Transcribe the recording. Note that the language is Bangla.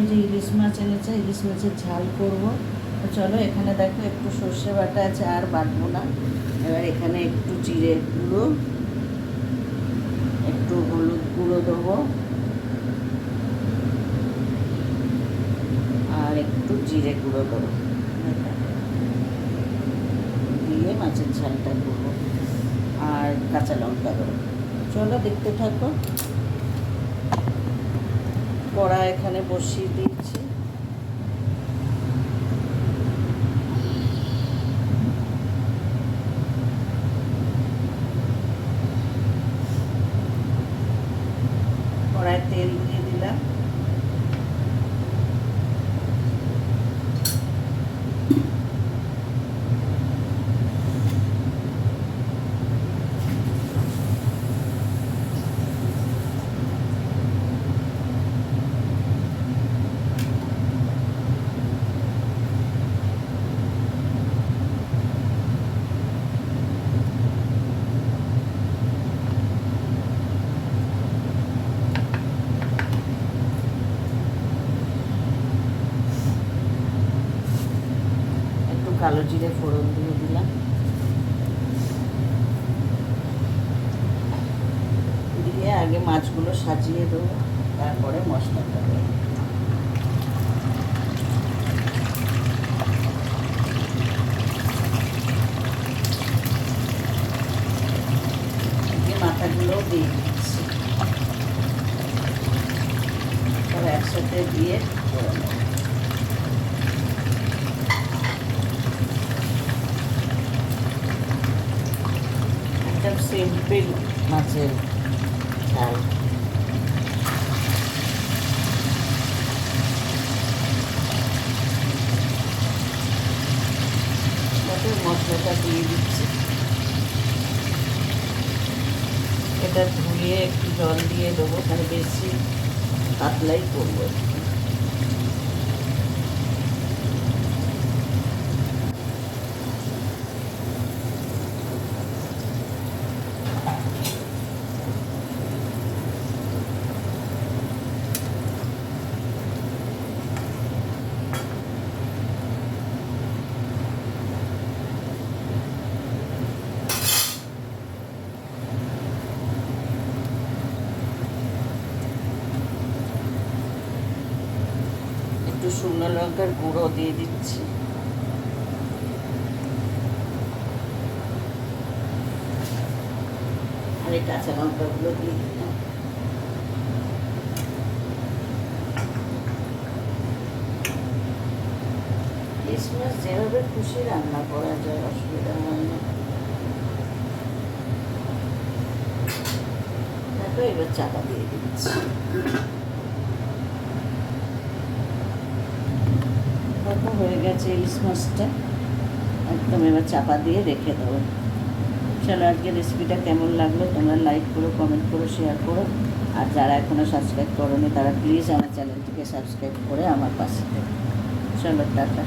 যে ইলিশ মাছ এনেছে, ইলিশ মাছের ঝাল করব। তো চলো, এখানে দেখো একটু সর্ষে বাটা আছে, আর বাটবো না। এবার এখানে একটু জিরে গুঁড়ো, একটু হলুদ গুঁড়ো দেবো, আর একটু জিরে গুঁড়ো দেবো, দিয়ে মাছের ঝালটা করবো, আর কাঁচা লঙ্কা দেবো। চলো দেখতে থাকো। কড়া এখানে বসিয়ে দিয়েছি। কড়ায় তেল দিয়ে দিলাম। কালো জিরে ফোড়ন দিয়ে দিলাম, দিয়ে আগে মাছগুলো সাজিয়ে দেবো, তারপরে মশলাটা দেবো। মাথাগুলোও দিয়ে দিচ্ছি, সব একসাথে দিয়ে করে নেব। একদম সিম্পল মাছের ঝাল। মশলাটা দিয়ে দিচ্ছি, এটা ধুয়ে একটু জল দিয়ে দেবো, তাহলে বেশি পাতলাই করবো। একটু শুকনো লঙ্কার গুঁড়ো দিয়ে দিচ্ছি, আর এই কাঁচা লঙ্কাগুলো দিয়ে দিলাম। ইলিশ মাছ যেভাবে খুশি রান্না করা যায়, অসুবিধা হয় না। তারপর এবার চাপা দিয়ে দিচ্ছি। হয়ে গেছে ইলিশ মাছটা, একদম এবার চাপা দিয়ে রেখে দেবো। চলো, আজকে রেসিপিটা কেমন লাগলো তোমরা লাইক করো, কমেন্ট করো, শেয়ার করো। আর যারা এখনও সাবস্ক্রাইব করোনি তারা প্লিজ আমার চ্যানেলটিকে সাবস্ক্রাইব করে আমার পাশে থেকো। চলো, টাটা।